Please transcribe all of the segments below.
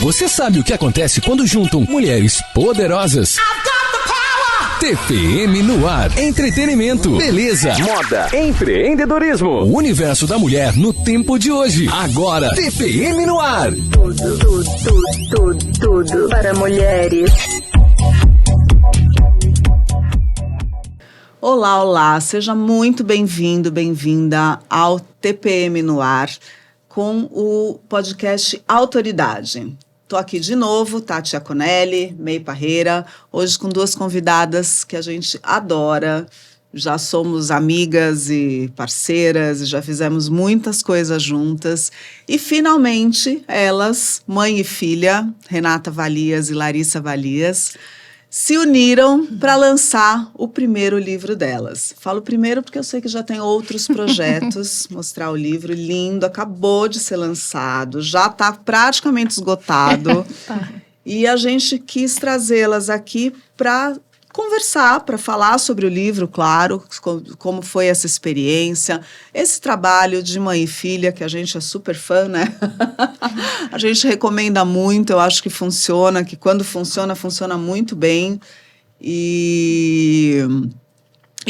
Você sabe o que acontece quando juntam mulheres poderosas? TPM no ar. Entretenimento, beleza, moda, empreendedorismo. O universo da mulher no tempo de hoje. Agora, TPM no ar. Tudo para mulheres. Olá, seja muito bem-vindo, bem-vinda ao TPM no ar com o podcast Autoridade. Estou aqui de novo, Tati Aconelli, May Parreira, hoje com duas convidadas que a gente adora, já somos amigas e parceiras, já fizemos muitas coisas juntas e finalmente elas, mãe e filha, Renata Valias e Larissa Valias, se uniram para lançar o primeiro livro delas. Falo primeiro porque eu sei que já tem outros projetos, mostrar o livro lindo, acabou de ser lançado, já está praticamente esgotado. E a gente quis trazê-las aqui para conversar, para falar sobre o livro, claro, como foi essa experiência, esse trabalho de mãe e filha, que a gente é super fã, né? A gente recomenda muito, eu acho que funciona, que quando funciona, funciona muito bem. E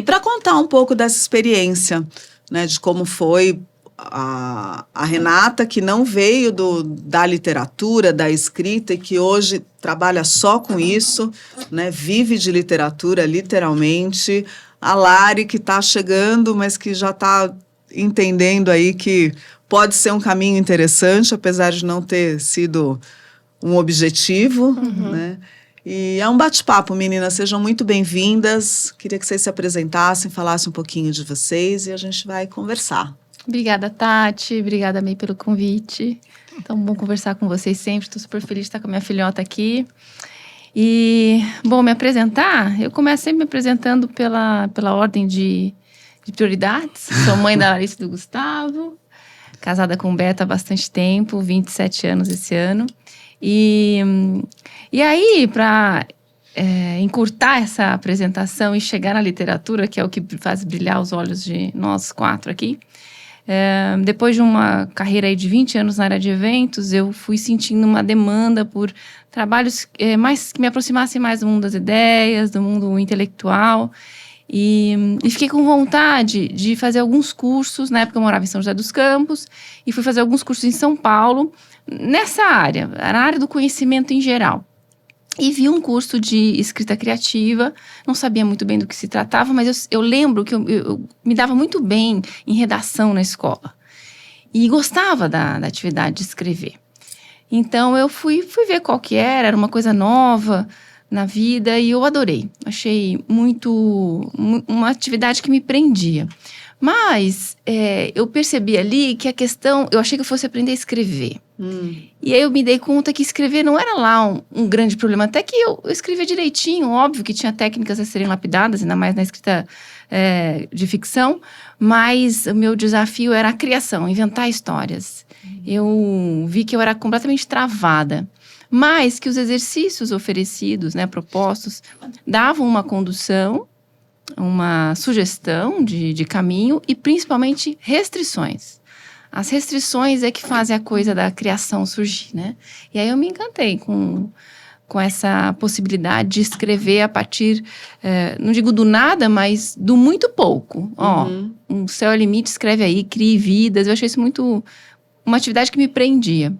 para contar um pouco dessa experiência, né, de como foi a Renata, que não veio da literatura, da escrita, e que hoje trabalha só com isso, né, vive de literatura, literalmente. A Lari, que está chegando, mas que já está entendendo aí que pode ser um caminho interessante, apesar de não ter sido um objetivo, né? E é um bate-papo, meninas, sejam muito bem-vindas. Queria que vocês se apresentassem, falassem um pouquinho de vocês e a gente vai conversar. Obrigada, Tati. Obrigada, May, pelo convite. Tão bom conversar com vocês sempre. Estou super feliz de estar com a minha filhota aqui. E, bom, me apresentar, eu começo sempre me apresentando pela ordem de prioridades. Sou mãe da Larissa e do Gustavo, casada com o Beto há bastante tempo, 27 anos esse ano. E aí, para encurtar essa apresentação e chegar na literatura, que é o que faz brilhar os olhos de nós quatro aqui, depois de uma carreira aí de 20 anos na área de eventos, eu fui sentindo uma demanda por trabalhos que me aproximassem mais do mundo das ideias, do mundo intelectual. E fiquei com vontade de fazer alguns cursos. Na época eu morava em São José dos Campos e fui fazer alguns cursos em São Paulo, nessa área, na área do conhecimento em geral. E vi um curso de escrita criativa, não sabia muito bem do que se tratava, mas eu lembro que eu me dava muito bem em redação na escola. E gostava da atividade de escrever. Então eu fui ver qual que era uma coisa nova na vida e eu adorei. Achei uma atividade que me prendia. Mas eu percebi ali que a questão, eu achei que eu fosse aprender a escrever. E aí eu me dei conta que escrever não era lá um grande problema. Até que eu escrevia direitinho, óbvio que tinha técnicas a serem lapidadas, ainda mais na escrita de ficção. Mas o meu desafio era a criação, inventar histórias. Eu vi que eu era completamente travada. Mas que os exercícios oferecidos, né, propostos, davam uma condução, uma sugestão de caminho e principalmente restrições. As restrições é que fazem a coisa da criação surgir, né? E aí eu me encantei com essa possibilidade de escrever a partir, não digo do nada, mas do muito pouco. O céu é o limite, escreve aí, crie vidas. Eu achei isso uma atividade que me prendia.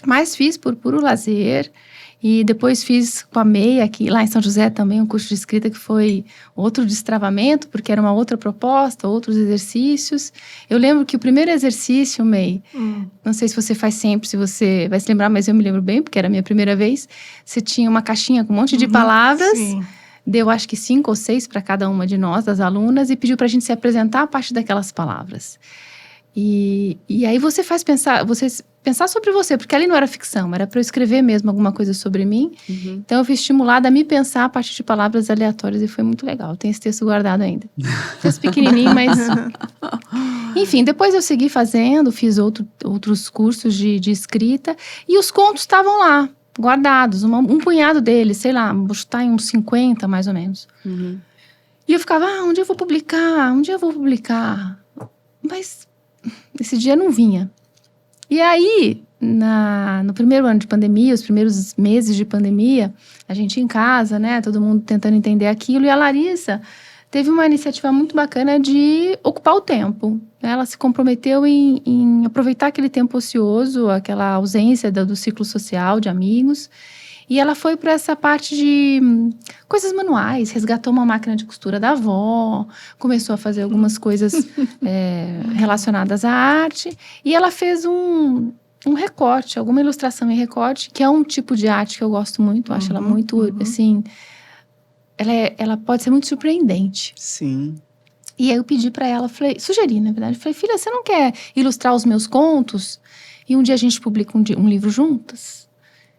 Mas fiz por puro lazer. E depois fiz com a May, aqui lá em São José também, um curso de escrita que foi outro destravamento, porque era uma outra proposta, outros exercícios. Eu lembro que o primeiro exercício, May, não sei se você faz sempre, se você vai se lembrar, mas eu me lembro bem, porque era a minha primeira vez, você tinha uma caixinha com um monte de palavras, deu acho que 5 ou 6 para cada uma de nós, das alunas, e pediu para a gente se apresentar a partir daquelas palavras. E aí você faz pensar sobre você, porque ali não era ficção, era para eu escrever mesmo alguma coisa sobre mim. Então eu fui estimulada a me pensar a partir de palavras aleatórias e foi muito legal. Eu tenho esse texto guardado ainda. Texto pequenininho, mas... Enfim, depois eu segui fazendo, fiz outros cursos de escrita e os contos estavam lá, guardados, um punhado deles, sei lá, vou chutar em uns 50 mais ou menos. E eu ficava, um dia eu vou publicar, mas esse dia não vinha. E aí, no primeiro ano de pandemia, os primeiros meses de pandemia, a gente em casa, né? Todo mundo tentando entender aquilo. E a Larissa teve uma iniciativa muito bacana de ocupar o tempo. Ela se comprometeu em aproveitar aquele tempo ocioso, aquela ausência do ciclo social, de amigos. E ela foi para essa parte de coisas manuais, resgatou uma máquina de costura da avó, começou a fazer algumas coisas relacionadas à arte. E ela fez um recorte, alguma ilustração em recorte, que é um tipo de arte que eu gosto muito. Eu acho ela muito, assim... Ela pode ser muito surpreendente. Sim. E aí eu pedi pra ela, sugeri, na verdade. Falei, filha, você não quer ilustrar os meus contos? E um dia a gente publica um livro juntas?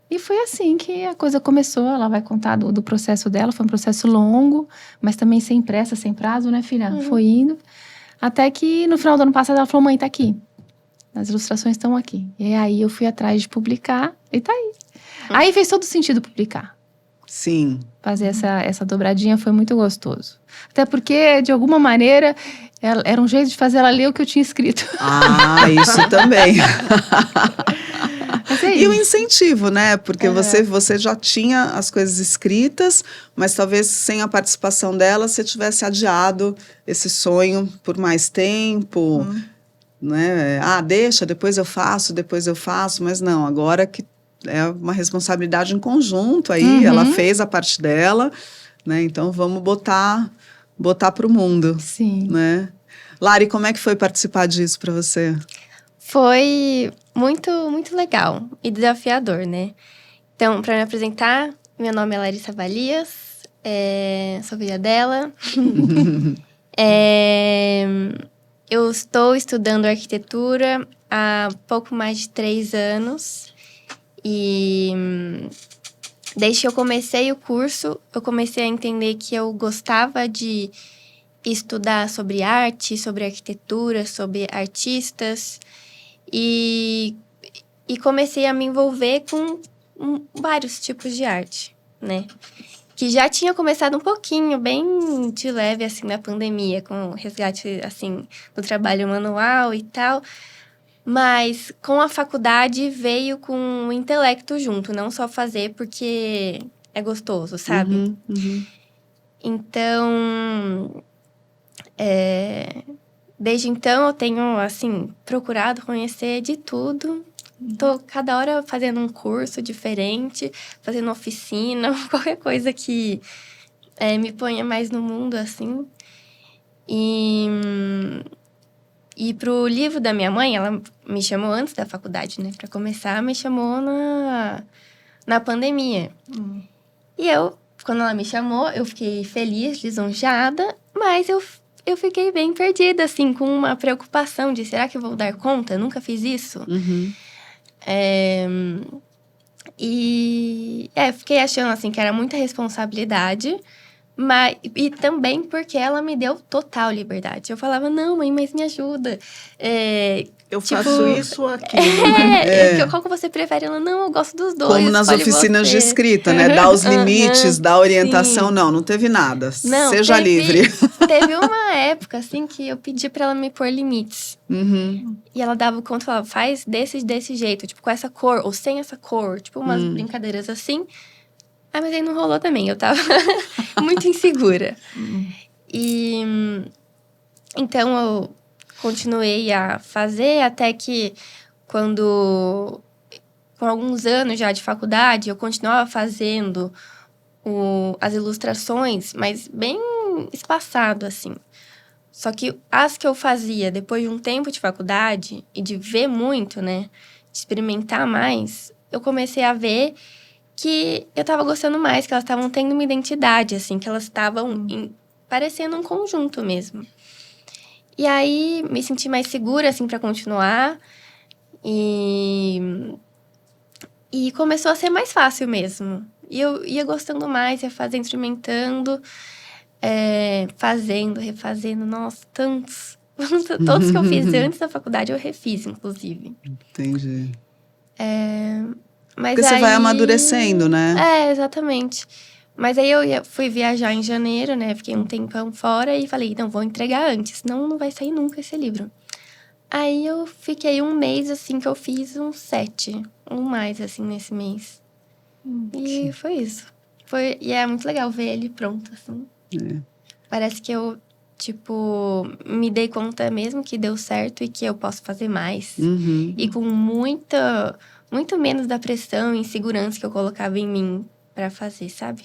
E foi assim que a coisa começou. Ela vai contar do processo dela. Foi um processo longo, mas também sem pressa, sem prazo, né, filha? Foi indo. Até que no final do ano passado ela falou, mãe, tá aqui. As ilustrações estão aqui. E aí eu fui atrás de publicar e tá aí. Aí fez todo sentido publicar. Sim. Fazer essa dobradinha foi muito gostoso. Até porque, de alguma maneira, era um jeito de fazer ela ler o que eu tinha escrito. Ah, isso também. Mas é E o isso. incentivo, né? Porque você já tinha as coisas escritas, mas talvez sem a participação dela você tivesse adiado esse sonho por mais tempo, né? Ah, deixa, depois eu faço, mas não, agora que é uma responsabilidade em conjunto aí, ela fez a parte dela, né? Então vamos botar para o mundo, Sim. né? Lari, como é que foi participar disso para você? Foi muito, muito legal e desafiador, né? Então, para me apresentar, meu nome é Larissa Valias, sou filha dela. Eu estou estudando arquitetura há pouco mais de 3 anos. E desde que eu comecei o curso, eu comecei a entender que eu gostava de estudar sobre arte, sobre arquitetura, sobre artistas. E comecei a me envolver com vários tipos de arte, né? Que já tinha começado um pouquinho, bem de leve, assim, na pandemia, com o resgate, assim, do trabalho manual e tal. Mas com a faculdade veio com o intelecto junto, não só fazer porque é gostoso, sabe? Então, desde então eu tenho, assim, procurado conhecer de tudo. Tô cada hora fazendo um curso diferente, fazendo oficina, qualquer coisa que me ponha mais no mundo, assim. E pro livro da minha mãe, ela me chamou antes da faculdade, né? Pra começar, me chamou na pandemia. E quando ela me chamou, eu fiquei feliz, lisonjeada, mas eu fiquei bem perdida, assim, com uma preocupação de será que eu vou dar conta? Eu nunca fiz isso. Fiquei achando, assim, que era muita responsabilidade. E também porque ela me deu total liberdade. Eu falava, não, mãe, mas me ajuda. Eu faço isso aqui, né? Qual que você prefere? Ela, não, eu gosto dos dois. Como nas oficinas de escrita, né? Dar os limites, dar orientação. Sim. Não teve nada. Não, seja livre. Teve uma época, assim, que eu pedi pra ela me pôr limites. E ela dava conta e falava, faz desse jeito. Tipo, com essa cor, ou sem essa cor. Tipo, umas brincadeiras assim. Ah, mas aí não rolou também. Eu tava muito insegura. E então, eu continuei a fazer até que com alguns anos já de faculdade, eu continuava fazendo as ilustrações, mas bem espaçado, assim. Só que as que eu fazia depois de um tempo de faculdade e de ver muito, né? De experimentar mais, eu comecei a ver que eu tava gostando mais, que elas estavam tendo uma identidade, assim, que elas estavam parecendo um conjunto mesmo. E aí, me senti mais segura, assim, pra continuar. E começou a ser mais fácil mesmo. E eu ia gostando mais, ia fazendo, experimentando, fazendo, refazendo. Nossa, tantos. Todos que eu fiz antes da faculdade, eu refiz, inclusive. Entendi. Mas porque você vai amadurecendo, né? Exatamente. Mas aí eu fui viajar em janeiro, né? Fiquei um tempão fora e falei, não, vou entregar antes, senão não vai sair nunca esse livro. Aí eu fiquei um mês, assim, que eu fiz uns 7. Um mais, assim, nesse mês. E foi isso. E é muito legal ver ele pronto, assim. Parece que eu, tipo, me dei conta mesmo que deu certo e que eu posso fazer mais. E com muito menos da pressão e insegurança que eu colocava em mim pra fazer, sabe?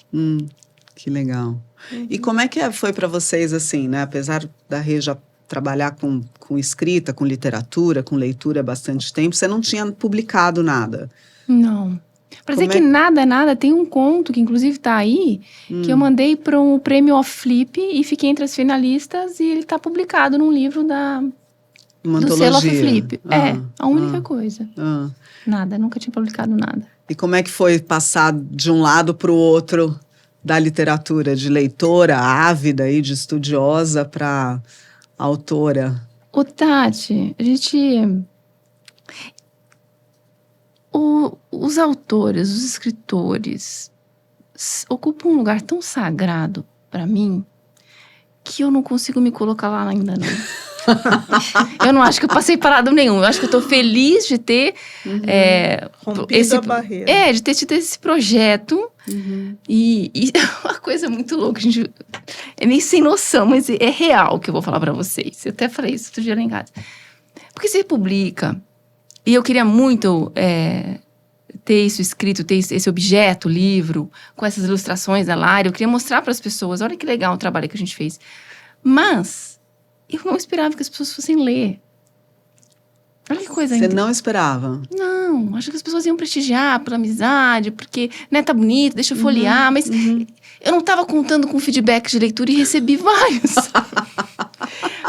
Que legal. E como é que foi para vocês, assim, né? Apesar da Rê já trabalhar com escrita, com literatura, com leitura há bastante tempo, você não tinha publicado nada. Não. Pra dizer que nada, tem um conto que inclusive tá aí, que eu mandei para um prêmio Off Flip e fiquei entre as finalistas e ele tá publicado num livro do selo Off Flip. A única coisa. Nada, nunca tinha publicado nada. E como é que foi passar de um lado para o outro da literatura, de leitora ávida e de estudiosa para autora? Ô, Tati, a gente... Os autores, os escritores ocupam um lugar tão sagrado para mim que eu não consigo me colocar lá ainda, não. Eu não acho que eu passei parado nenhum. Eu acho que eu tô feliz de ter rompido a barreira. De ter tido esse projeto. E uma coisa muito louca, gente, é meio sem noção, mas é real que eu vou falar para vocês. Eu até falei isso outro dia lá em casa. Porque você publica, e eu queria muito ter isso escrito, ter esse objeto, livro, com essas ilustrações da Lari. Eu queria mostrar para as pessoas, olha que legal o trabalho que a gente fez. Mas eu não esperava que as pessoas fossem ler. Olha que coisa. Você não esperava? Não, acho que as pessoas iam prestigiar pela amizade, porque, né, tá bonito, deixa eu folhear, mas eu não tava contando com feedback de leitura e recebi vários.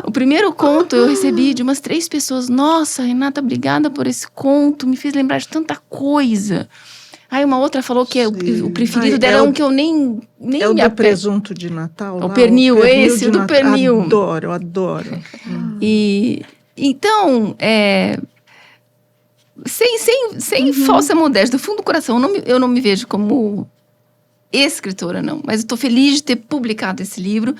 O primeiro conto eu recebi de umas 3 pessoas. Nossa, Renata, obrigada por esse conto, me fez lembrar de tanta coisa. Aí uma outra falou que o preferido dela é um que eu nem é o do presunto de Natal. O pernil, o do pernil. Eu adoro. E então, sem falsa modéstia, do fundo do coração, eu não me vejo como escritora, não. Mas eu tô feliz de ter publicado esse livro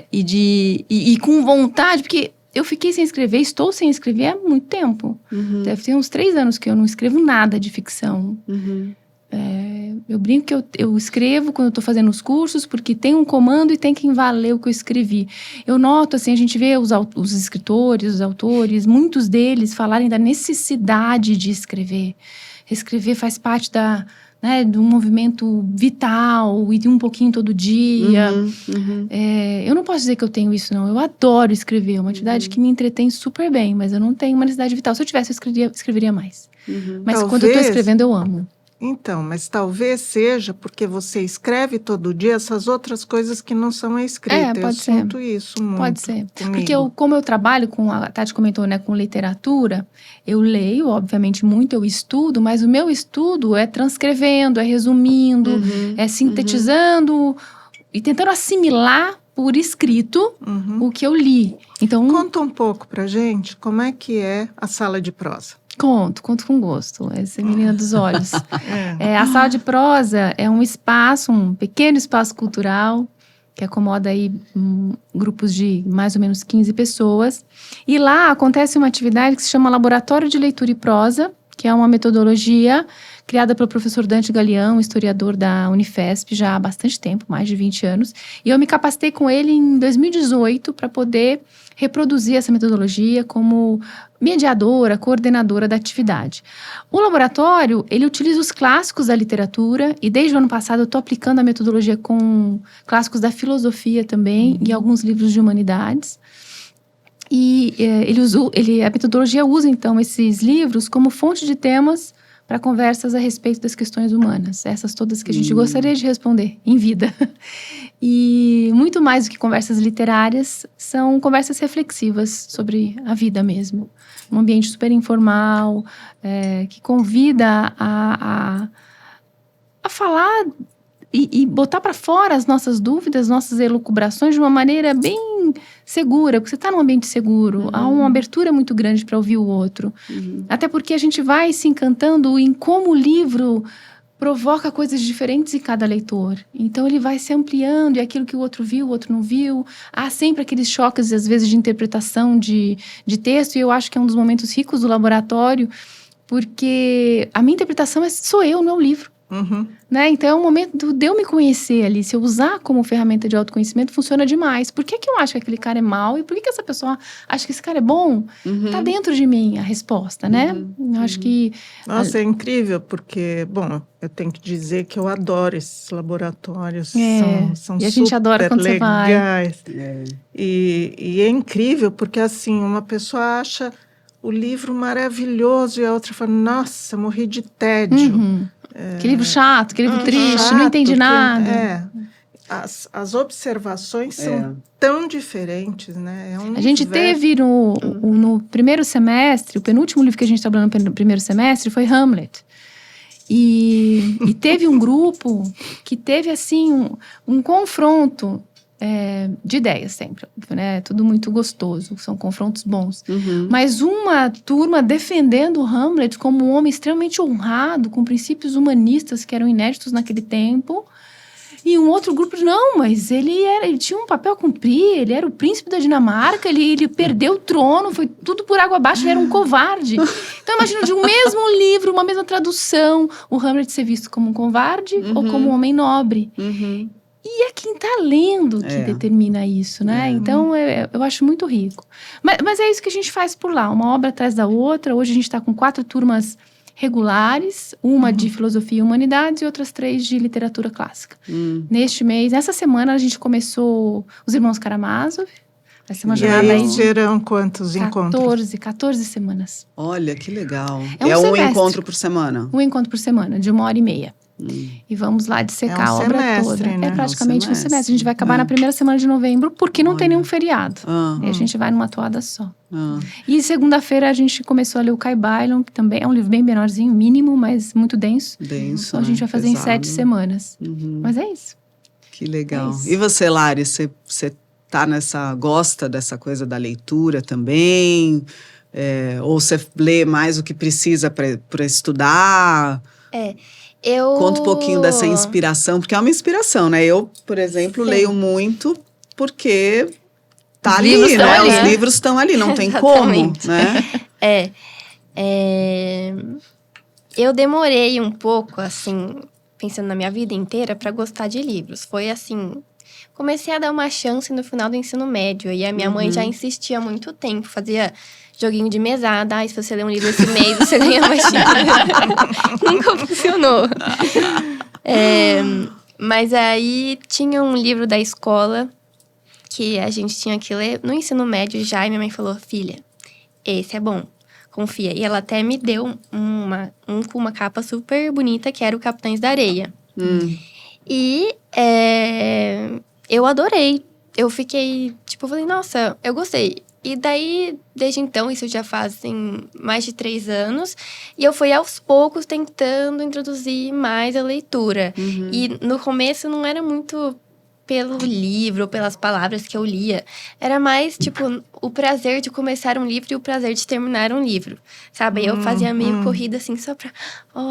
e com vontade, porque eu fiquei sem escrever, estou sem escrever há muito tempo. Deve ter uns 3 anos que eu não escrevo nada de ficção. Eu brinco que eu escrevo quando eu tô fazendo os cursos, porque tem um comando e tem que valer o que eu escrevi. Eu noto, assim, a gente vê os escritores, os autores, muitos deles falarem da necessidade de escrever. Escrever faz parte de um movimento vital e de um pouquinho todo dia. Eu não posso dizer que eu tenho isso, não. Eu adoro escrever, é uma atividade que me entretém super bem, mas eu não tenho uma necessidade vital. Se eu tivesse, eu escreveria mais. Mas quando eu tô escrevendo, eu amo. Então, mas talvez seja porque você escreve todo dia essas outras coisas que não são a escrita. Pode ser. Eu sinto isso muito. Pode ser. Comigo. Porque como eu trabalho a Tati comentou, né, com literatura, eu leio, obviamente, muito, eu estudo, mas o meu estudo é transcrevendo, é resumindo, é sintetizando e tentando assimilar por escrito o que eu li. Então, conta um pouco pra gente como é que é a sala de prosa. Conto com gosto. Essa é a menina dos olhos. A sala de prosa é um espaço, um pequeno espaço cultural, que acomoda aí grupos de mais ou menos 15 pessoas. E lá acontece uma atividade que se chama Laboratório de Leitura e Prosa, que é uma metodologia criada pelo professor Dante Galeão, historiador da Unifesp, já há bastante tempo, mais de 20 anos. E eu me capacitei com ele em 2018 para poder reproduzir essa metodologia como mediadora, coordenadora da atividade. O laboratório, ele utiliza os clássicos da literatura e desde o ano passado eu estou aplicando a metodologia com clássicos da filosofia também e alguns livros de humanidades. E a metodologia usa, então, esses livros como fonte de temas para conversas a respeito das questões humanas. Essas todas que a gente gostaria de responder em vida. E muito mais do que conversas literárias, são conversas reflexivas sobre a vida mesmo. Um ambiente super informal, que convida a falar e botar para fora as nossas dúvidas, nossas elucubrações de uma maneira bem segura, porque você está num ambiente seguro, há uma abertura muito grande para ouvir o outro. Até porque a gente vai se encantando em como o livro provoca coisas diferentes em cada leitor. Então, ele vai se ampliando, e aquilo que o outro viu, o outro não viu. Há sempre aqueles choques, às vezes, de interpretação de texto, e eu acho que é um dos momentos ricos do laboratório, porque a minha interpretação sou eu, não é o livro. Né? Então, é um momento de eu me conhecer ali. Se eu usar como ferramenta de autoconhecimento, funciona demais. Por que eu acho que aquele cara é mau? E por que essa pessoa acha que esse cara é bom? Tá dentro de mim a resposta, né? Eu acho que... Nossa, é incrível, porque, bom, eu tenho que dizer que eu adoro esses laboratórios. São e a gente adora quando legais. Você vai. E é incrível, porque, assim, uma pessoa acha o livro maravilhoso e a outra fala, nossa, morri de tédio. Que livro chato, que livro triste, não entendi nada. As observações são tão diferentes, né? A gente teve no primeiro semestre, o penúltimo livro que a gente trabalhou no primeiro semestre foi Hamlet. E teve um grupo que teve, assim, um confronto de ideias sempre, né? Tudo muito gostoso, são confrontos bons. Mas uma turma defendendo o Hamlet como um homem extremamente honrado, com princípios humanistas que eram inéditos naquele tempo. E um outro grupo de, não, mas ele tinha um papel a cumprir, ele era o príncipe da Dinamarca, ele perdeu o trono, foi tudo por água abaixo, ele era um covarde. Então, imagina, de um mesmo livro, uma mesma tradução, o Hamlet ser visto como um covarde ou como um homem nobre. E é quem tá lendo que determina isso, né? Então, eu acho muito rico. Mas é isso que a gente faz por lá, uma obra atrás da outra. Hoje a gente está com 4 turmas regulares, uma de filosofia e humanidades e outras 3 de literatura clássica. Neste mês, essa semana, a gente começou os Irmãos Karamazov. Vai ser uma jornada aí. Serão quantos encontros? 14 semanas. Olha, que legal. É um encontro por semana? Um encontro por semana, de 1h30. E vamos lá dissecar a obra toda. Né? É praticamente um semestre. A gente vai acabar na primeira semana de novembro, porque não tem nenhum feriado. E a gente vai numa toada só. E segunda-feira a gente começou a ler o Kai Bailon, que também é um livro bem menorzinho, mínimo, mas muito denso. Então a gente vai fazer pesado. em 7 semanas. Mas é isso. Que legal. E você, Lari, você tá gosta dessa coisa da leitura também? Ou você lê mais o que precisa para estudar? Conta um pouquinho dessa inspiração, porque é uma inspiração, né? Eu, por exemplo, leio muito porque tá ali, né? Os livros estão ali, não tem como, né? Eu demorei um pouco, assim, pensando na minha vida inteira, para gostar de livros. Foi assim, comecei a dar uma chance no final do ensino médio, e a minha mãe já insistia há muito tempo, fazia joguinho de mesada, se você ler um livro esse mês, você ganha mais dinheiro. Nunca funcionou. Mas aí tinha um livro da escola que a gente tinha que ler no ensino médio já, e minha mãe falou, filha, esse é bom, confia. E ela até me deu um com uma capa super bonita, que era o Capitães da Areia. E eu adorei. Eu fiquei, falei, nossa, eu gostei. E daí, desde então, isso já fazem mais de 3 anos. E eu fui aos poucos tentando introduzir mais a leitura. E no começo não era muito pelo livro ou pelas palavras que eu lia. Era mais, o prazer de começar um livro e o prazer de terminar um livro. Sabe? Eu fazia meio corrida, assim, só pra...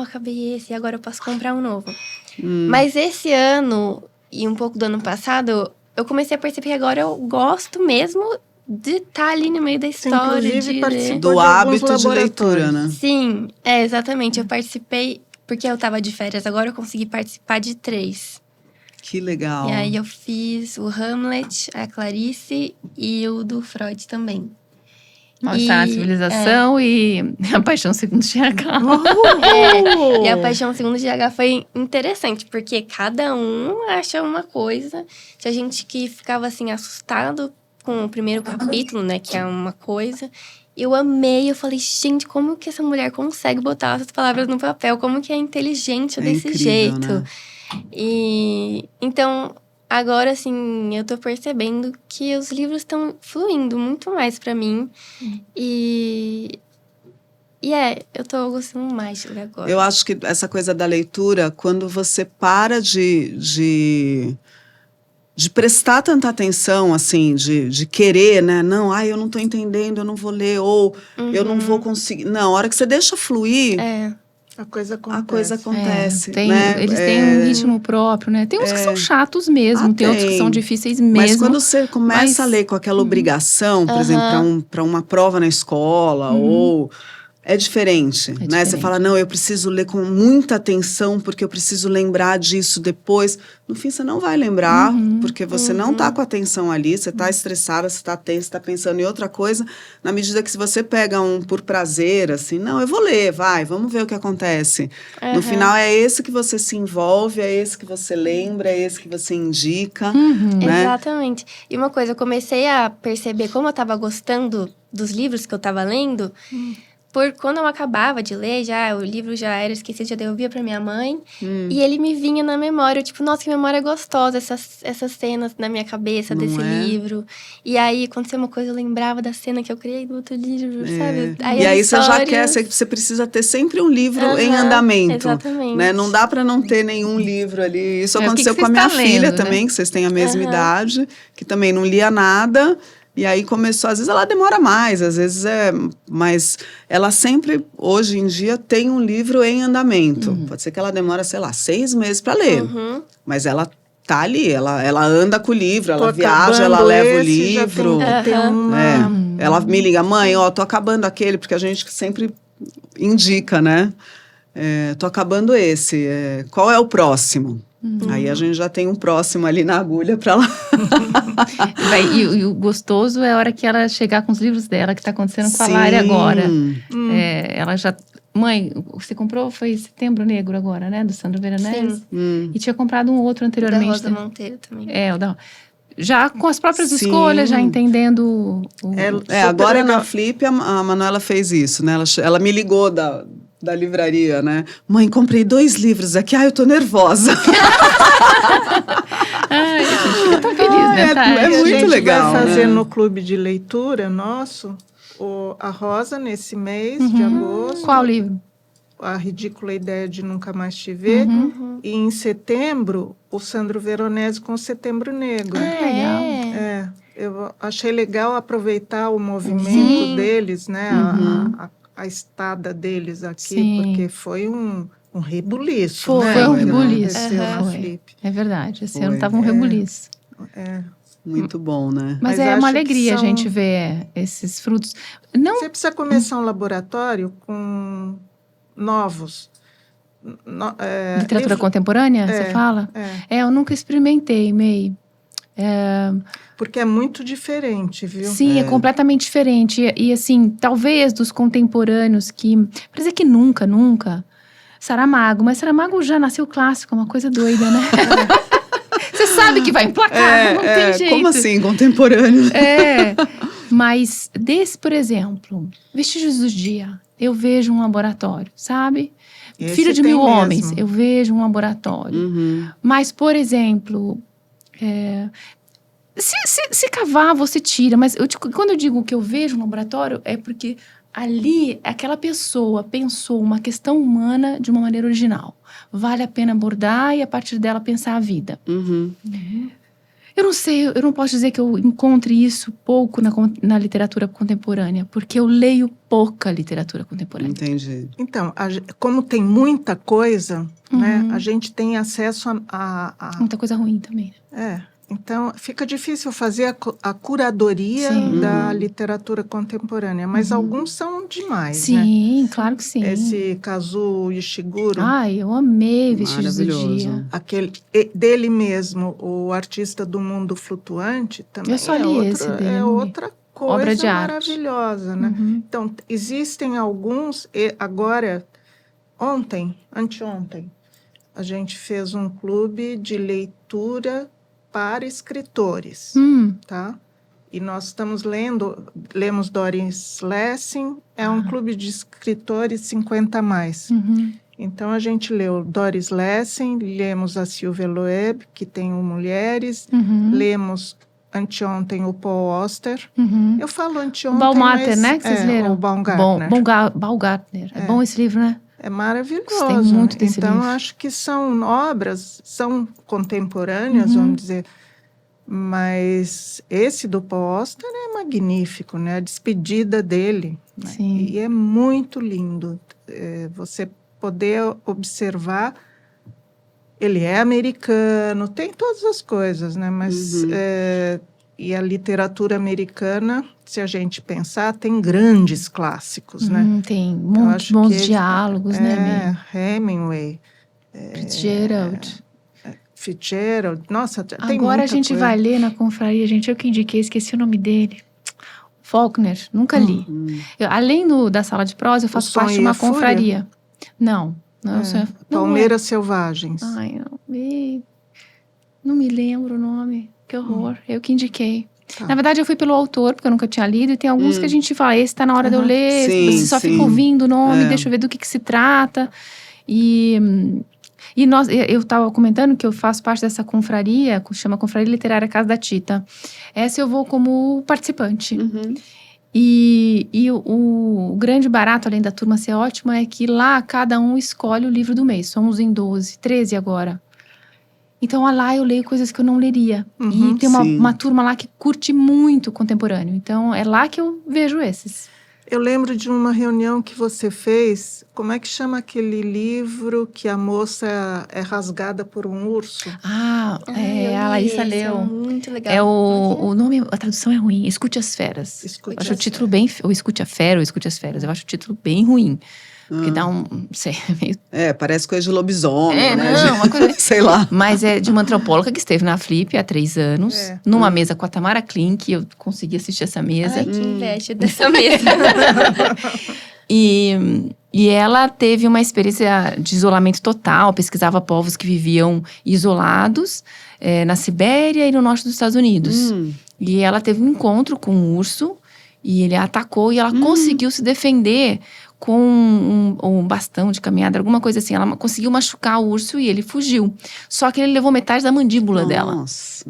acabei esse, e agora eu posso comprar um novo. Mas esse ano, e um pouco do ano passado, eu comecei a perceber que agora eu gosto mesmo de estar ali no meio da história. Inclusive, participou do hábito de leitura, né? Sim, exatamente. Eu participei, porque eu tava de férias, agora eu consegui participar de 3. Que legal. E aí eu fiz o Hamlet, a Clarice e o do Freud também. Está na Civilização e A Paixão Segundo GH. E A Paixão Segundo GH foi interessante, porque cada um acha uma coisa. Tinha gente que ficava assim, assustado com o primeiro capítulo, né, que é uma coisa. Eu amei, eu falei, gente, como que essa mulher consegue botar essas palavras no papel? Como que é inteligente desse incrível, jeito? Né? E então, agora, assim, eu tô percebendo que os livros estão fluindo muito mais pra mim. E eu tô gostando mais de ler agora. Eu acho que essa coisa da leitura, quando você para de prestar tanta atenção, assim, de querer, né? Não, eu não tô entendendo, eu não vou ler, ou eu não vou conseguir. Não, a hora que você deixa fluir, A coisa acontece. a coisa acontece. Eles têm um ritmo próprio, né? Tem uns que são chatos mesmo, tem outros que são difíceis mesmo. Mas quando você começa a ler com aquela obrigação, por exemplo, para uma prova na escola, ou... É diferente, né? diferente. Você fala, não, eu preciso ler com muita atenção, porque eu preciso lembrar disso depois. No fim, você não vai lembrar, porque você não está com a atenção ali, você está estressada, você está tenso, você está pensando em outra coisa. Na medida que se você pega um por prazer, assim, não, eu vou ler, vamos ver o que acontece. No final, é esse que você se envolve, é esse que você lembra, é esse que você indica, né? Exatamente. E uma coisa, eu comecei a perceber como eu estava gostando dos livros que eu estava lendo... Por quando eu acabava de ler, o livro já era esquecido, já devolvia pra minha mãe. E ele me vinha na memória. Tipo, nossa, que memória gostosa, essas cenas na minha cabeça desse livro. E aí, aconteceu uma coisa, eu lembrava da cena que eu criei do outro livro, sabe? E aí você já quer, você precisa ter sempre um livro em andamento. Exatamente. Né? Não dá pra não ter nenhum livro ali. Isso aconteceu com a você minha está filha lendo, também, que vocês têm a mesma idade, que também não lia nada. E aí começou, às vezes ela demora mais, às vezes mas ela sempre, hoje em dia, tem um livro em andamento. Pode ser que ela demora, sei lá, 6 meses para ler. Mas ela tá ali, ela anda com o livro, ela viaja, ela leva o livro. Ela me liga, mãe, tô acabando aquele, porque a gente sempre indica, né? Tô acabando esse, qual é o próximo? Aí a gente já tem um próximo ali na agulha para lá. E o gostoso é a hora que ela chegar com os livros dela, que tá acontecendo com a Lari agora. Ela já... Mãe, você comprou, foi Setembro Negro agora, né? Do Sandro Veronese. E tinha comprado um outro anteriormente. Da Rosa Monteiro também. Já com as próprias escolhas, já entendendo agora na Flip, a Manuela fez isso, né? Ela me ligou da livraria, né? Mãe, comprei 2 livros aqui. Eu tô nervosa. A gente fica tão feliz, né? É muito legal. Vai fazer no clube de leitura nosso, a Rosa, nesse mês de agosto. Qual livro? A Ridícula Ideia de Nunca Mais Te Ver. E em setembro, o Sandro Veronese com Setembro Negro. Legal. Eu achei legal aproveitar o movimento deles, né? A estada deles aqui, porque foi um rebuliço. Foi um rebuliço. É verdade, esse ano estava um rebuliço. Muito bom, né? Mas é uma alegria a gente ver esses frutos. Você precisa começar um laboratório com novos. Literatura contemporânea, você fala? Eu nunca experimentei, May. Porque é muito diferente, viu? Sim, é completamente diferente. E assim, talvez dos contemporâneos para dizer que nunca, Saramago. Mas Saramago já nasceu clássico, é uma coisa doida, né? Você sabe que vai emplacar, não tem jeito. Como assim, contemporâneo? Mas por exemplo, Vestígios do Dia, eu vejo um laboratório, sabe? Filho de Mil Homens, eu vejo um laboratório. Mas, por exemplo... Se cavar, você tira. Mas quando eu digo que eu vejo um laboratório, é porque ali aquela pessoa pensou uma questão humana de uma maneira original. Vale a pena abordar e a partir dela pensar a vida. Eu não sei, eu não posso dizer que eu encontre isso pouco na literatura contemporânea, porque eu leio pouca literatura contemporânea. Entendi. Então, como tem muita coisa, né, a gente tem acesso a... Muita coisa ruim também, né? Então, fica difícil fazer a curadoria da literatura contemporânea, mas alguns são demais, né? Sim, claro que sim. Esse Kazuo Ishiguro. Eu amei Vestígios do Dia. Aquele dele mesmo, o Artista do Mundo Flutuante, também eu só li esse dele. É outra coisa obra de maravilhosa, né? Então, existem alguns, agora, anteontem, a gente fez um clube de leitura para escritores, tá? E nós estamos lemos Doris Lessing, é um clube de escritores 50+. Então, a gente leu Doris Lessing, lemos a Sylvia Loeb, que tem o Mulheres, lemos anteontem o Paul Auster. Eu falo anteontem, o Baumgartner, né, que vocês leram? O Baumgartner. Baumgartner. É bom esse livro, né? É maravilhoso. Gostei muito desse então, livro. acho que são obras, são contemporâneas, vamos dizer, mas esse do Paul Auster é magnífico, né? A despedida dele. Sim. E é muito lindo. Você poder observar. Ele é americano, tem todas as coisas, né? Mas e a literatura americana, se a gente pensar, tem grandes clássicos, né? Tem muitos bons diálogos, né? Hemingway, Fitzgerald, nossa, tem muita Agora a gente coisa. vai ler na confraria, gente, eu que indiquei, esqueci o nome dele. Faulkner, nunca li. Além da sala de prosa, eu faço parte de uma confraria. Não. Palmeiras Selvagens. Ai, não me lembro o nome. Que horror. Eu que indiquei. Tá. Na verdade, eu fui pelo autor, porque eu nunca tinha lido. E tem alguns que a gente fala, esse tá na hora de eu ler. Você só fica ouvindo o nome, deixa eu ver do que se trata. E eu estava comentando que eu faço parte dessa confraria, que chama Confraria Literária Casa da Tita. Essa eu vou como participante. E o grande barato, além da turma ser ótima, é que lá cada um escolhe o livro do mês. Somos em 13 agora. Então, lá eu leio coisas que eu não leria. E tem uma turma lá que curte muito contemporâneo. Então, é lá que eu vejo esses. Eu lembro de uma reunião que você fez. Como é que chama aquele livro que a moça é rasgada por um urso? A Larissa leu. É muito legal. É o nome, a tradução é ruim. Escute as Feras. Eu acho o título bem... Ou Escute a Fera ou Escute as Feras. Eu acho o título bem ruim. Porque dá não sei, meio... parece coisa de lobisomem, né? Uma coisa... sei lá. Mas é de uma antropóloga que esteve na Flip há 3 anos, numa mesa com a Tamara Klink, eu consegui assistir essa mesa. Ai, que inveja dessa mesa. E ela teve uma experiência de isolamento total, pesquisava povos que viviam isolados na Sibéria e no norte dos Estados Unidos. E ela teve um encontro com um urso, e ele a atacou, e ela conseguiu se defender com um bastão de caminhada, alguma coisa assim. Ela conseguiu machucar o urso e ele fugiu. Só que ele levou metade da mandíbula dela. Nossa.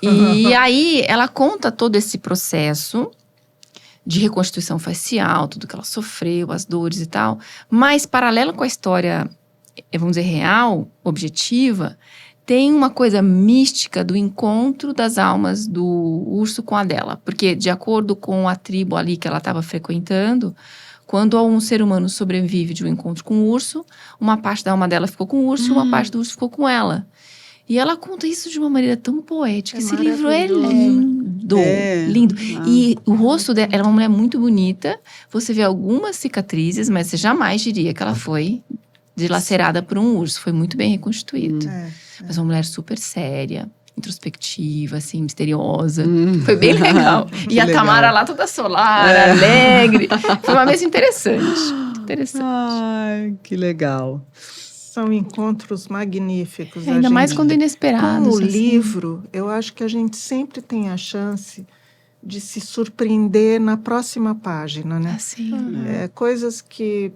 E aí, ela conta todo esse processo de reconstituição facial, tudo que ela sofreu, as dores e tal. Mas, paralelo com a história, vamos dizer, real, objetiva, tem uma coisa mística do encontro das almas do urso com a dela. Porque, de acordo com a tribo ali que ela estava frequentando, quando um ser humano sobrevive de um encontro com o urso, uma parte da alma dela ficou com o urso e uma parte do urso ficou com ela. E ela conta isso de uma maneira tão poética. Esse livro é lindo, lindo. E o rosto dela, ela é uma mulher muito bonita. Você vê algumas cicatrizes, mas você jamais diria que ela foi dilacerada por um urso. Foi muito bem reconstituída. Mas uma mulher super séria, introspectiva, assim, misteriosa. Foi bem legal. E a Tamara lá toda solar, alegre. Foi uma mesa interessante. Ai, que legal. São encontros magníficos. Ainda mais quando inesperados. Com o livro, eu acho que a gente sempre tem a chance de se surpreender na próxima página, né? Assim. Coisas que,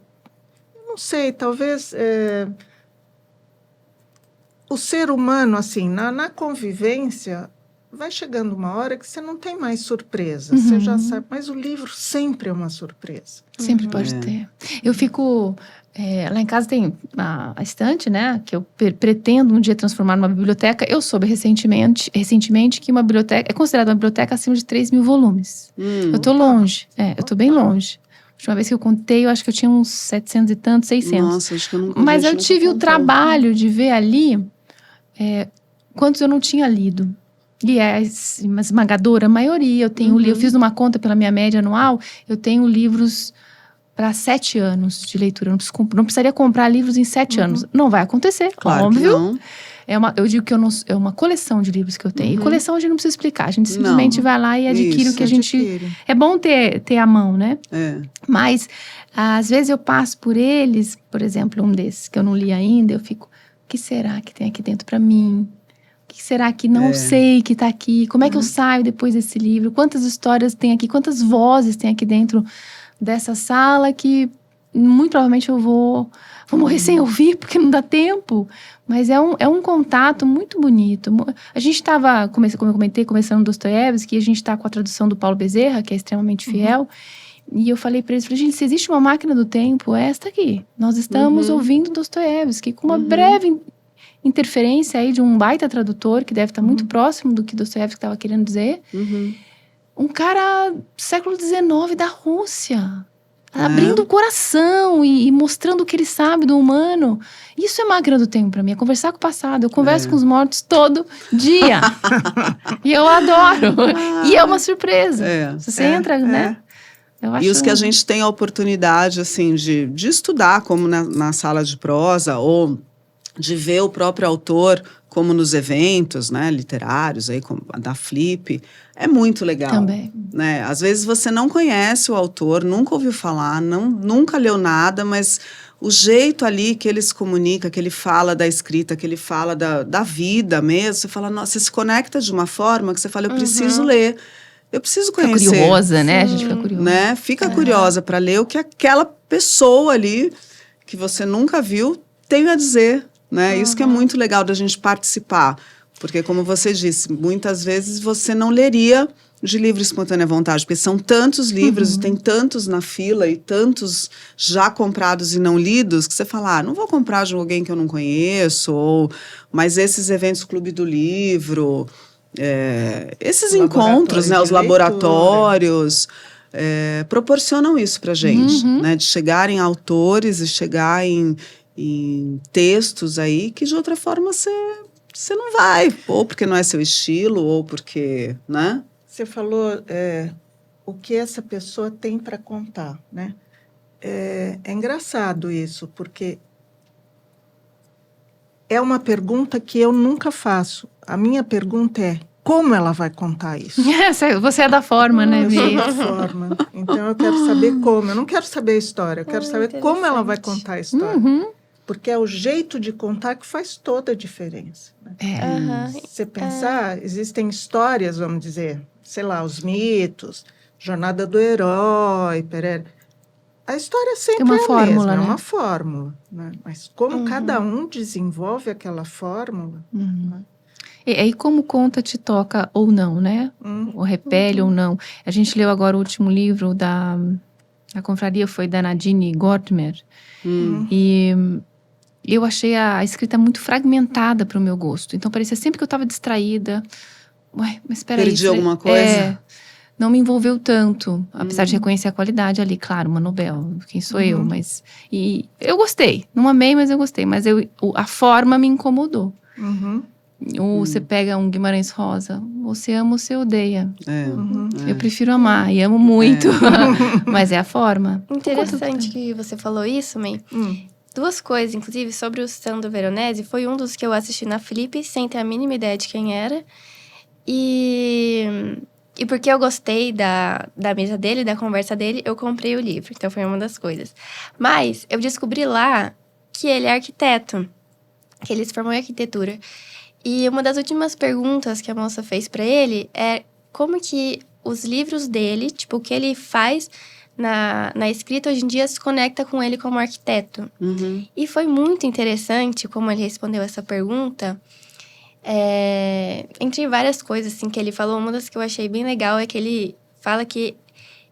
não sei, talvez... o ser humano, assim, na convivência, vai chegando uma hora que você não tem mais surpresa. Você já sabe, mas o livro sempre é uma surpresa. Sempre pode ter. Eu fico... lá em casa tem a estante, né? Que eu pretendo um dia transformar numa biblioteca. Eu soube recentemente que uma biblioteca... É considerada uma biblioteca acima de 3.000 volumes. Eu tô longe. Eu tô bem longe. A última vez que eu contei, eu acho que eu tinha uns 700 e tantos, 600. Nossa, acho que eu nunca... Mas eu tive o trabalho de ver ali quantos eu não tinha lido. E uma esmagadora maioria. Eu tenho eu fiz uma conta pela minha média anual, eu tenho livros para 7 anos de leitura. Não precisaria comprar livros em 7 anos. Não vai acontecer, claro, óbvio. Que não. Eu digo que é uma coleção de livros que eu tenho. E coleção a gente não precisa explicar. A gente simplesmente vai lá e adquire o que a gente... É bom ter à mão, né? Mas, às vezes eu passo por eles, por exemplo, um desses que eu não li ainda, eu fico... O que será que tem aqui dentro para mim? O que será que não sei que está aqui? Como é que eu saio depois desse livro? Quantas histórias tem aqui? Quantas vozes tem aqui dentro dessa sala que muito provavelmente eu vou morrer sem ouvir, porque não dá tempo. Mas é um contato muito bonito. A gente estava, como eu comentei, começando Dostoiévski, a gente está com a tradução do Paulo Bezerra, que é extremamente fiel. E eu falei para eles, gente, se existe uma máquina do tempo, é esta aqui. Nós estamos ouvindo Dostoiévski, com uma breve interferência aí de um baita tradutor, que deve estar muito próximo do que Dostoiévski estava querendo dizer. Um cara do século XIX da Rússia. Abrindo o coração e mostrando o que ele sabe do humano. Isso é máquina do tempo pra mim, é conversar com o passado. Eu converso com os mortos todo dia. E eu adoro. E é uma surpresa. Se você entra, né? Eu acho... E os que a gente tem a oportunidade, assim, de estudar, como na sala de prosa, ou de ver o próprio autor, como nos eventos, né, literários, aí, como a da Flip, é muito legal. Também. Né? Às vezes você não conhece o autor, nunca ouviu falar, nunca leu nada, mas o jeito ali que ele se comunica, que ele fala da escrita, que ele fala da vida mesmo, você fala, nossa, você se conecta de uma forma que você fala, eu preciso ler, eu preciso conhecer. Fica curiosa, né? A gente fica curiosa. Né? Fica curiosa para ler o que aquela pessoa ali, que você nunca viu, tem a dizer. Né? Isso que é muito legal da gente participar. Porque, como você disse, muitas vezes você não leria de livre e espontânea vontade, porque são tantos livros, e tem tantos na fila, e tantos já comprados e não lidos, que você fala, não vou comprar de alguém que eu não conheço, mas esses eventos Clube do Livro, esses encontros, né, os laboratórios, proporcionam isso pra gente, né, de chegar em autores e chegar em textos aí que de outra forma você não vai, ou porque não é seu estilo, ou porque, né? Você falou o que essa pessoa tem para contar, né? É engraçado isso, porque é uma pergunta que eu nunca faço. A minha pergunta é, como ela vai contar isso? Você é da forma, né? Eu sou da forma. Então eu quero saber como. Eu não quero saber a história, eu quero saber como ela vai contar a história. Porque é o jeito de contar que faz toda a diferença. Né? Se você pensar, existem histórias, vamos dizer, sei lá, os mitos, Jornada do Herói, Pereira. A história sempre uma é a fórmula, mesma, né? é uma fórmula. Né? Mas como cada um desenvolve aquela fórmula... Né? E aí como conta te toca ou não, né? Ou repele ou não. A gente leu agora o último livro da confraria, foi da Nadine Gortmer. E eu achei a escrita muito fragmentada para o meu gosto. Então, parecia sempre que eu estava distraída. Ué, mas espera aí. Perdi alguma coisa? Não me envolveu tanto. Apesar de reconhecer a qualidade ali, claro, uma Nobel. Quem sou eu? Mas... E eu gostei. Não amei, mas eu gostei. Mas a forma me incomodou. Ou você pega um Guimarães Rosa. Você ama ou você odeia. Eu prefiro amar e amo muito. Mas é a forma. Interessante que você falou isso, May. Duas coisas, inclusive, sobre o Sandro Veronese. Foi um dos que eu assisti na Flip, sem ter a mínima ideia de quem era. E porque eu gostei da mesa dele, da conversa dele, eu comprei o livro. Então, foi uma das coisas. Mas, eu descobri lá que ele é arquiteto. Que ele se formou em arquitetura. E uma das últimas perguntas que a moça fez pra ele é como que os livros dele, tipo, o que ele faz... Na escrita, hoje em dia, se conecta com ele como arquiteto. E foi muito interessante como ele respondeu essa pergunta. Entre várias coisas assim, que ele falou, uma das que eu achei bem legal é que ele fala que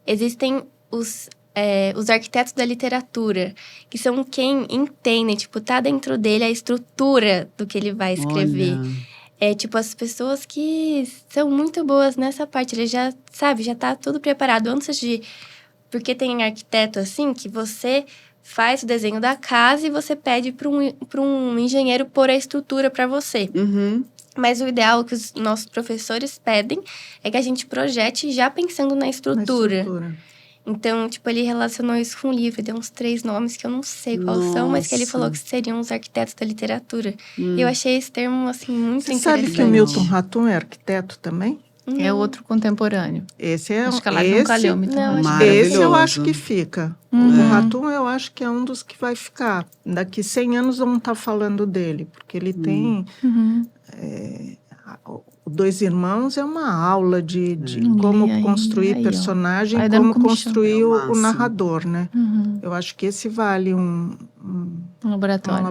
existem os arquitetos da literatura, que são quem entendem, tipo, tá dentro dele a estrutura do que ele vai escrever. Tipo, as pessoas que são muito boas nessa parte. Ele já tá tudo preparado antes de... Porque tem arquiteto, assim, que você faz o desenho da casa e você pede para um engenheiro pôr a estrutura para você. Mas o ideal que os nossos professores pedem é que a gente projete já pensando na estrutura. Então, tipo, ele relacionou isso com o livro. Deu uns 3 nomes que eu não sei quais são, mas que ele falou que seriam os arquitetos da literatura. E eu achei esse termo, assim, muito interessante. Você sabe que o Milton Ratum é arquiteto também? É outro contemporâneo. Esse é... Acho que ela nunca leu, Esse eu acho que fica. O Ratum eu acho que é um dos que vai ficar. Daqui 100 anos vamos estar falando dele, porque ele tem... Dois Irmãos é uma aula de como construir personagem, como construir o narrador, né? Eu acho que esse vale um laboratório.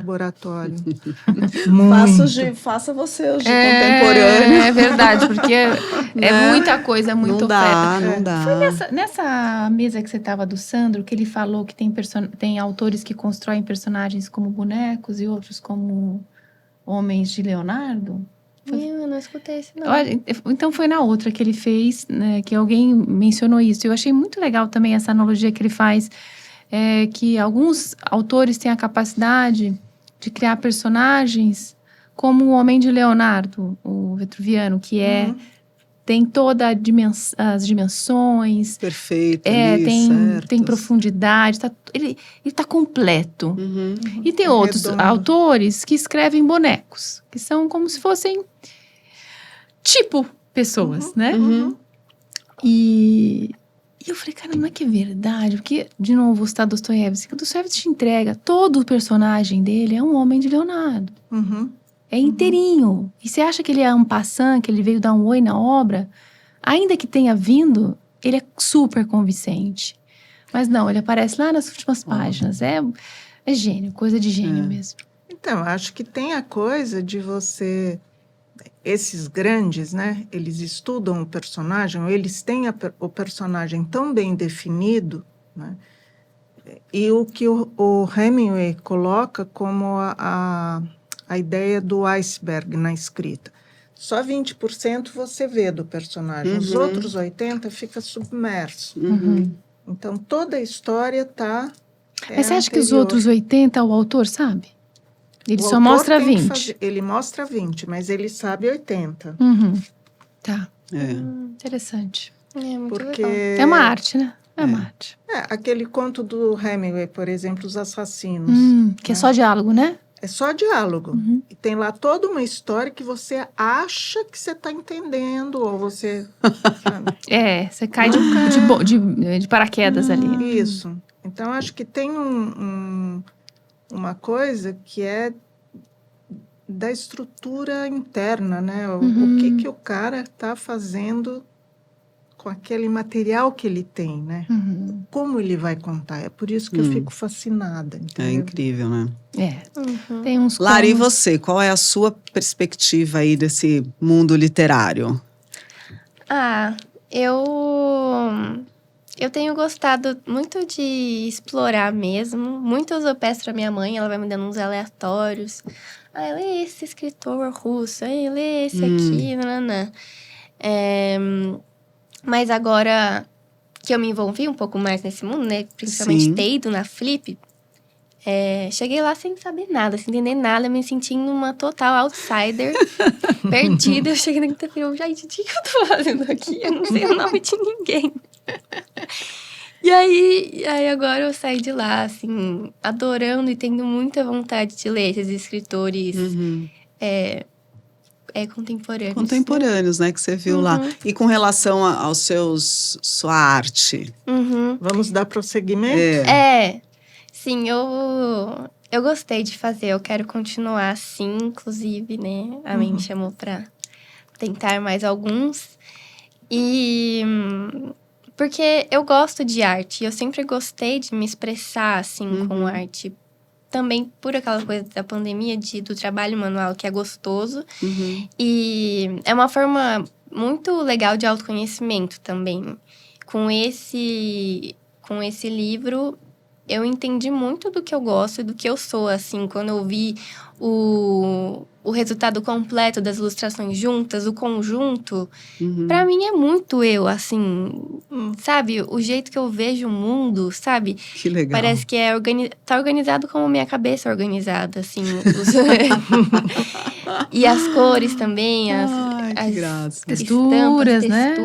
Faça você hoje contemporâneo. É verdade, porque é muita coisa, muito oferta. Não dá. Foi nessa mesa que você estava do Sandro, que ele falou que tem autores que constroem personagens como bonecos e outros como homens de Leonardo? Eu não escutei esse não. Então foi na outra que ele fez, né, que alguém mencionou isso. Eu achei muito legal também essa analogia que ele faz que alguns autores têm a capacidade de criar personagens como o Homem de Leonardo, o Vitruviano, que tem todas as dimensões. Perfeito. Tem profundidade. Ele tá completo. E tem outros autores que escrevem bonecos, que são como se fossem tipo pessoas, né? E eu falei, cara, não é que é verdade? Porque, de novo, vou citar Dostoiévski. O Dostoiévski te entrega, todo o personagem dele é um Homem de Leonardo. É inteirinho. E você acha que ele é um passant, que ele veio dar um oi na obra? Ainda que tenha vindo, ele é super convincente. Mas não, ele aparece lá nas últimas páginas. É gênio, coisa de gênio mesmo. Então, acho que tem a coisa de você... Esses grandes, né? Eles estudam o personagem, ou eles têm o personagem tão bem definido, né? E o que o Hemingway coloca como a ideia do iceberg na escrita. Só 20% você vê do personagem, os outros 80% fica submerso. Então, toda a história está... Mas você acha que os outros 80% o autor sabe? Ele só mostra 20%. Ele mostra 20%, mas ele sabe 80%. Tá. Interessante. Muito Porque... legal. É uma arte, né? É uma arte. Aquele conto do Hemingway, por exemplo, Os Assassinos. Que é só diálogo, né? É só diálogo. E tem lá toda uma história que você acha que você está entendendo, ou você... Você cai de paraquedas ali. Isso. Então, acho que tem uma coisa que é da estrutura interna, né? O que o cara está fazendo com aquele material que ele tem, né? Como ele vai contar. É por isso que eu fico fascinada. Entendeu? É incrível, né? Tem uns Lara, e você? Qual é a sua perspectiva aí desse mundo literário? Eu tenho gostado muito de explorar mesmo. Muito eu peço pra minha mãe, ela vai me dando uns aleatórios. Lê esse escritor russo, lê esse aqui, nananã. Mas agora que eu me envolvi um pouco mais nesse mundo, né? Principalmente ter ido na Flip, cheguei lá sem saber nada, sem entender nada, me sentindo uma total outsider, perdida. Eu cheguei na quinta-feira, gente, o que eu tô fazendo aqui? Eu não sei o nome de ninguém. E aí agora eu saí de lá, assim, adorando e tendo muita vontade de ler esses escritores contemporâneos. Contemporâneos, né? Que você viu lá. E com relação aos sua arte? Vamos dar prosseguimento? Sim, eu gostei de fazer, eu quero continuar assim, inclusive, né? A mãe me chamou pra tentar mais alguns. Porque eu gosto de arte, eu sempre gostei de me expressar, assim, com arte. Também por aquela coisa da pandemia, do trabalho manual, que é gostoso. E é uma forma muito legal de autoconhecimento também. Com esse livro, eu entendi muito do que eu gosto e do que eu sou, assim. Quando eu vi o resultado completo das ilustrações juntas, o conjunto, pra mim é muito eu, assim, sabe? O jeito que eu vejo o mundo, sabe? Que legal. Parece que tá organizado como minha cabeça é organizada, assim. E as cores também, as texturas, né?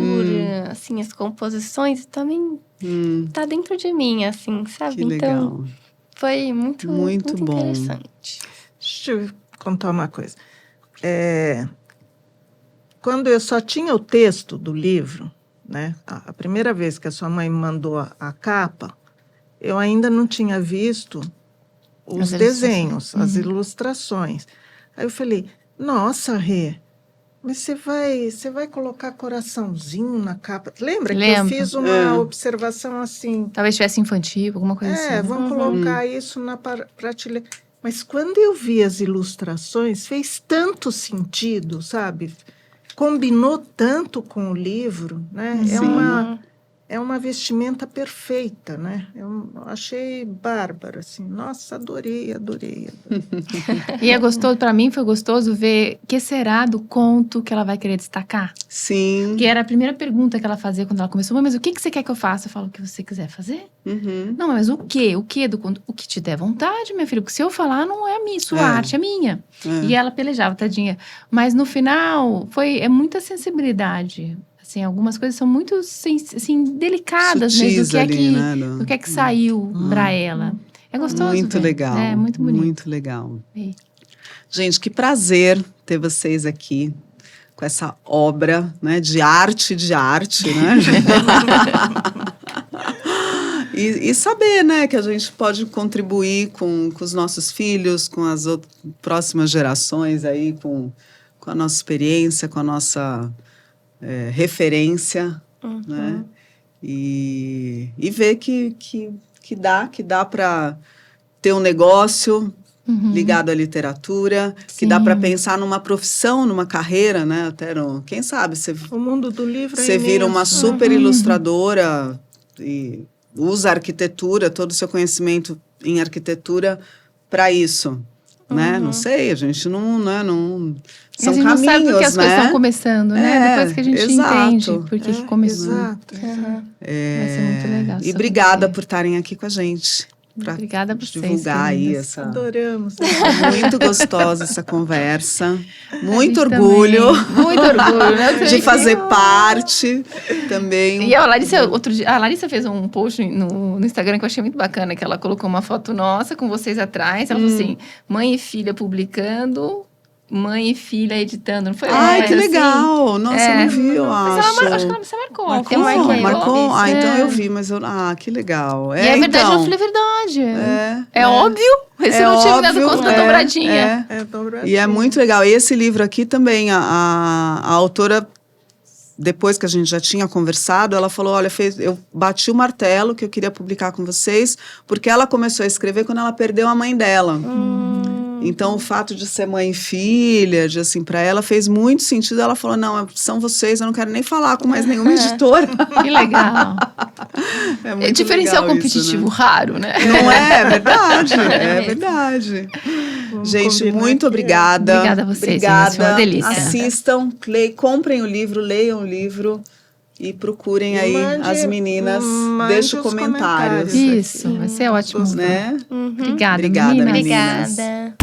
Assim, as composições também tá dentro de mim, assim, sabe? Que legal. Então, foi muito bom. interessante. Deixa eu contar uma coisa. Quando eu só tinha o texto do livro, né? A primeira vez que a sua mãe me mandou a capa, eu ainda não tinha visto os desenhos, as ilustrações. Aí eu falei, nossa, Rê, mas você vai colocar coraçãozinho na capa? Lembra que eu fiz uma observação assim? Talvez tivesse infantil, alguma coisa assim. Né? Vamos colocar isso na prateleira. Mas quando eu vi as ilustrações, fez tanto sentido, sabe? Combinou tanto com o livro, né? é uma vestimenta perfeita, né? Eu achei bárbaro, assim. Nossa, adorei. E é gostoso, pra mim foi gostoso ver o que será do conto que ela vai querer destacar. Sim. Que era a primeira pergunta que ela fazia quando ela começou. Mãe, mas o que você quer que eu faça? Eu falo, o que você quiser fazer. Não, mas o quê? O quê do conto? O que te der vontade, minha filha. Porque se eu falar, não é a minha, sua arte, é minha. E ela pelejava, tadinha. Mas no final, é muita sensibilidade. Assim, algumas coisas são muito assim, delicadas mesmo do que é que saiu pra ela. É gostoso. Muito legal. É muito bonito. Muito legal. Gente, que prazer ter vocês aqui com essa obra, né, de arte, né? E saber, né, que a gente pode contribuir com os nossos filhos, com as próximas gerações aí, com a nossa experiência, com a nossa referência, né? E ver que dá para ter um negócio ligado à literatura, que dá para pensar numa profissão, numa carreira, né? Até quem sabe o mundo do livro você vira uma super ilustradora e usa a arquitetura, todo o seu conhecimento em arquitetura para isso. Né? Não sei, a gente não são caminhos, né? A gente não sabe porque as coisas estão começando, né? Depois que a gente entende por que começou. Exato. Vai ser muito legal. E obrigada por estarem aqui com a gente. Obrigada por vocês. Divulgar aí essa. Adoramos. Muito gostosa essa conversa. Muito orgulho. Muito orgulho, né? De fazer parte também. E a Larissa fez um post no Instagram que eu achei muito bacana, que ela colocou uma foto nossa com vocês atrás. Ela falou assim: mãe e filha publicando, mãe e filha editando. Não foi? Ai, que legal! Nossa, eu não vi, eu acho. Acho que você marcou. Marcou? Então eu vi, mas que legal. E é verdade, eu falei verdade. É óbvio. Você não tinha me dado conta da dobradinha. E é muito legal. E esse livro aqui também, a autora, depois que a gente já tinha conversado, ela falou, olha, eu bati o martelo que eu queria publicar com vocês, porque ela começou a escrever quando ela perdeu a mãe dela. Então, o fato de ser mãe e filha, para ela fez muito sentido. Ela falou, não, são vocês, eu não quero nem falar com mais nenhuma editora. Que legal. É muito diferencial legal competitivo isso, né? Raro, né? Não é? É verdade. É verdade. Gente, muito obrigada. Obrigada a vocês. Obrigada. Foi uma delícia. Assistam, comprem o livro, leiam o livro. E procurem aí as meninas. Deixe comentários. Isso, vai ser ótimo. Né? Obrigada, meninas. Obrigada.